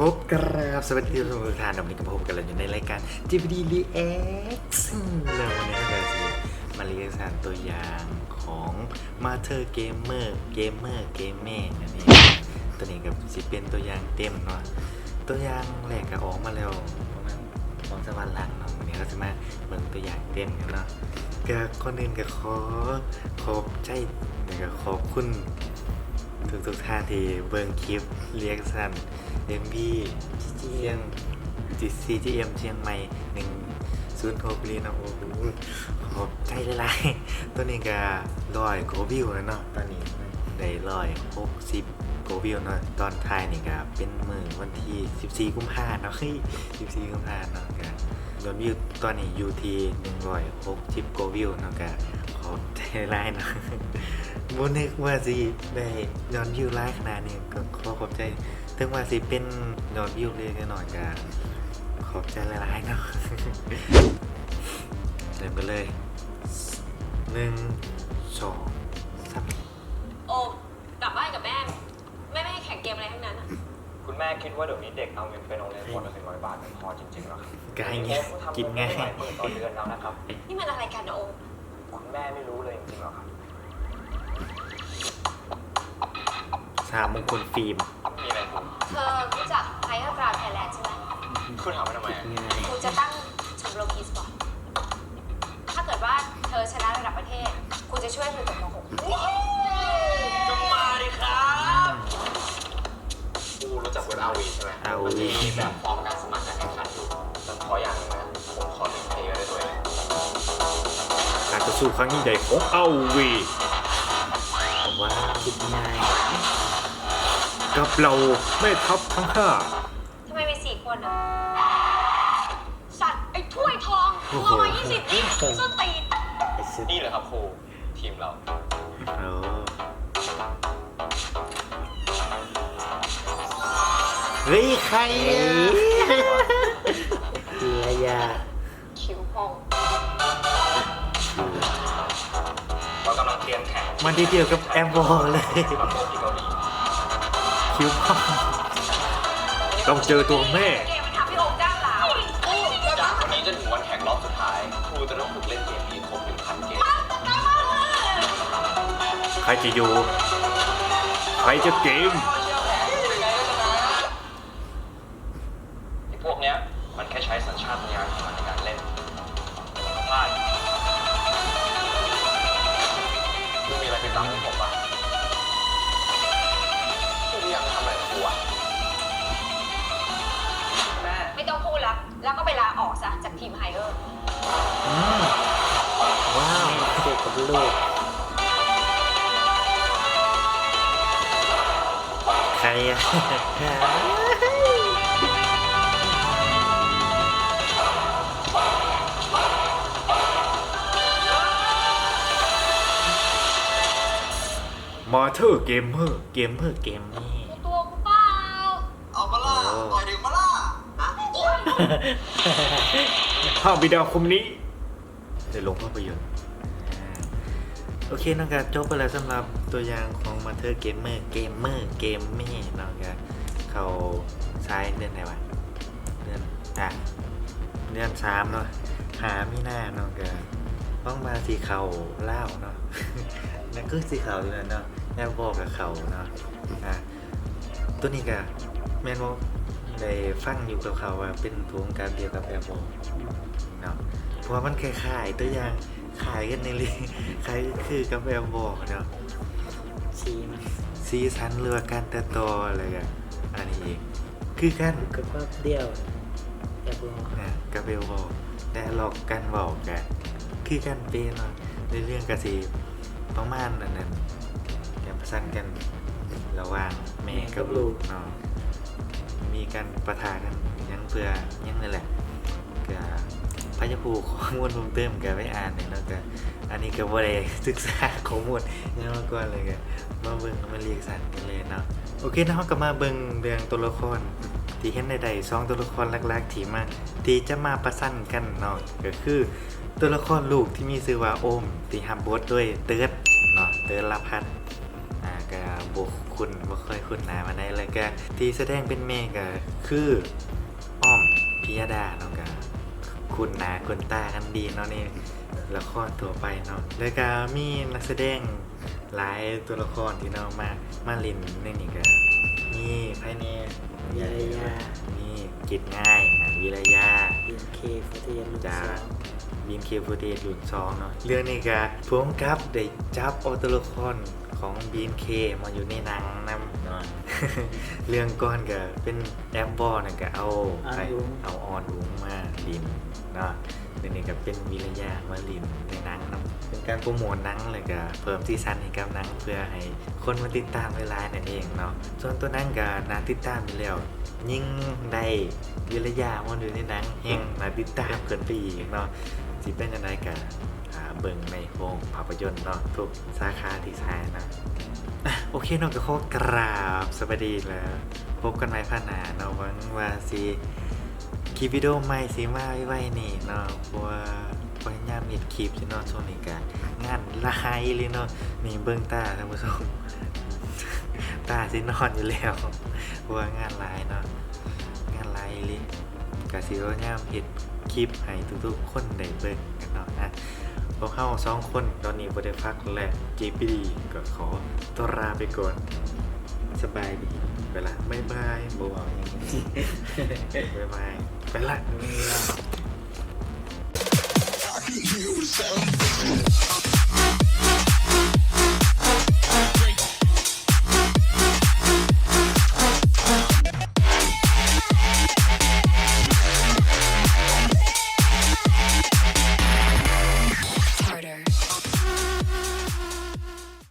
พบกับสวัสดีทุกท่านวันนี้ก็พบกันแล้วอยู่ในรายการ GPD React แล้ววันนี้เราจะมาเรียกสารตัวอย่างของ Master Gamer นั่นเองตัวนี้กับสิเป็นตัวอย่างเต็มเนาะตัวอย่างแรกก็ออกมาแล้วประมาณ2-3 วันหลังเนาะวันนี้เราจะมาเบิ่งตัวอย่างเต็มกันเนาะก็คนอื่นก็ขอบใจแล้วก็ขอบคุณทุกท่านที่เบิ่งคลิปเรียกสั้นMV เชียง CGM เชียงใหม่106ลีนะโอ้โหขอบใจหลายๆตัวนี้ก็100 กว่าวิวแล้วเนาะตอนนี้ได้160 กว่าวิวเนาะตอนท้ายนี่ก็เป็นมื้อวันที่14 กุมภาพันธ์เนาะเฮ้ย14 กุมภาพันธ์เนาะก็ยอดวิวตอนนี้อยู่ที่160 กว่าวิวเนาะก็ขอบใจหลายๆเนาะบ่นึกว่าสิได้ยอดวิวหลายขนาดนี้ก็ขอบใจถึงว่าสิเป็นยอดวิวเล็กน้อยก็ขอบใจหลายๆเนาะ เริ่มกันเลย1 2 3 โอ้กลับบ้านกับแม่ไม่ให้แข่งเกมอะไรทั้งนั้นอะ คุณแม่คิดว่าเดี๋ยวนี้เด็กเอาเงินไปโรงเรียนคนละ100 บาทมันพอจริงๆหรอครับ ง่ายเงี้ยกินง่าย เปิดต่อเดือนแล้วนะครับ นี่มันอะไรกันนะโอ คุณแม่ไม่รู้เลยจริงๆหรอครับ 3 มงคลฟิล์ม มีอะไรคุณ เธอรู้จักไฮเออร์กราวไทยแลนด์ใช่ไหม คุณถามมาทำไม กูจะตั้งชมรมอีสปอร์ตถ้าเกิดว่าเธอชนะระดับประเทศกูจะช่วยเธอจบม .6 ก็มาดิครับกูรู้จักเว็บ RV ใช่ไหม RV มันมีแบบฟอร์มการสมัครการแข่งขันอยู่แต่ขออย่างหนึงนะผมขอ1 เพลงได้ด้วย การต่อสู้ครั้งยิ่งใหญ่ของเอาวีผมว่าคิดง่ายกับเราไม่ทับทั้ง ทำไมมี4 คนอ่ะสัตว์ไอ้ถ้วยทอง โอ้ มึง โห เอามา20นี่ส้นตีน 5 นี่เหรอครับครูทีมเรา เฮ้ยใครอ่ะจิรยา คิวพอง เรากำลังเตรียมแข่ง มันที่เดียวกับแอมบอลเลย กับโลกที่เกาหลี คิวพ่อต้องเจอตัวแม่ เกมมันทำให้โอมก้าวร้าว จากวันนี้จนถึงวันแข่งรอบสุดท้ายครูจะต้องฝึกเล่นเกมนี้ครบ 1,000 เกม ใครจะอยู่ ใครจะเกม ไอ้พวกเนี้ยมันแค่ใช้สัญชาตญาณของมันในการเล่นพลาดคุณมีอะไรไปตามให้ผมป่ะคุณอยากทำอะไรกับกูอ่ะแม่ ไม่ต้องพูดแล้วแล้วก็ไปลาออกซะจากทีมไฮเออร์ ว้าวเด็กกับลูกใครอ่ะ มอเตอร์เกมเมอร์เกมนี่ ตัวกูเปล่า เอามาล่าต่อยดึงมาล่า ภาพวิดีโอคมนี้จะลงภาพยนตร์โอเคนะครับจบไปแล้วสำหรับตัวอย่างของมาเธอเกมเมอร์เม่นะครับเขาใช้เดือนไหนวะเดือน3เนาะมีนาเนาะก็ต้องมาสีเขาเล่าเนาะ นั่นคือสีขาวอยู่แล้วเนาะแอลบอกกับเขาเนาะตัวนี้ก็แมนบอกได้ฟังอยู่กับเขาว่าเป็นโครงการเดียวกับแอลบอกเนาะเพราะว่ามันคล้ายๆตัวอย่างขายกันในลิงขายคือกับแอลบอกเนาะซีซันเรือการตัดต่ออะไรกันอันนี้เองคือกันกับภาพเดียวกับแอลบอกแต่หลอกกันบอกกันคือกันเป็นเนาะในเรื่องกระสีประมาณนั้นการประสานกันระหว่างแม่กับลูกเนาะมีการประทะกันยังเพื่อยังนั่นแหละก็พระเจ้าปู่ข้อมูลเพิ่มเติมกันไม่อ่านเลยแล้วก็อันนี้ก็บ่ได้ศึกษาข้อมูลยังมาก่อนเลยก็มาเบิ่งมาเรียกสันกันเลยเนาะโอเคนะเราก็มาเบิ่งเรื่องตัวละครที่เห็นใดๆ2 ตัวละครหลักๆที่จะมาประสันกันเนาะก็คือตัวละครลูกที่มีชื่อว่าโอมที่ฮับบทด้วยเติร์ดเนาะเติร์ดละพัฒน์ก็ ก็บ่คุ้นบ่ค่อยคุ้นหน้ามาได้แล้วก็ที่แสดงเป็นแม่ก็คืออ้อมพิยดาเนาะก็คุ้นหน้าคุ้นตากันดีเนาะนี่ละครตัวไปเนาะแล้วก็มีนักแสดงหลายตัวละครที่เนาะมาเล่นในนี่ก็มีไผแน่ วิรยา มีกิจง่ายวิรยา BNK 48ลูก จาก สอง บีนเคฟูเดรุ่น2เนาะเรื่องนี้ก็พ่วงกับได้จับเอาตัวละครของบีนเคมาอยู่ในหนังนำเนาะ เรื่องก่อนก็เป็นแอปบอลน่ะก็เอาเอาออนอุงมาลินเนาะเรื่องนี้ก็เป็นวิรยามาลินในหนังนำเป็นการโปรโมทหนังเลยก็เพิ่มซีซั่นให้กับหนังเพื่อให้คนมาติดตามหลายๆนั่นเองเนาะส่วนตัวหนังก็น่าติดตามอยู่แล้วยิ่งได้วิรยามาอยู่ในหนังแห่งน่าติดตามเกินไปอีกเนาะ สิเป็นยังไงกันเบิ่งในโรงภาพยนตร์เนาะทุกสาขาที่ใช้นะโอเคเนาะก็ขอกราบสวัสดีแล้วพบกันใหม่ภายหน้าเนาะหวังว่าสิคลิปวิดีโอใหม่สิมาไว้ๆนี่เนาะเพราะว่าพยายามเฮ็ดคลิปอยู่เนาะช่วงนี้ก็งานหลายเลยเนาะนี่เบิ่งตาท่านผู้ชม ตาสินอนอยู่แล้วเพราะว่างานหลายเนาะงานหลายเลยก็สิพยายามเฮ็ดคลิปให้ทุกๆคนได้เบิ่งกันเนาะนะพวกเรา2คนตอนนี้บ่ได้พักและ JPD ก็ขอตัวลาไปก่อนสบายดีไปละบ๊ายบายบ่เว้าหยังบ๊ายบายไปละ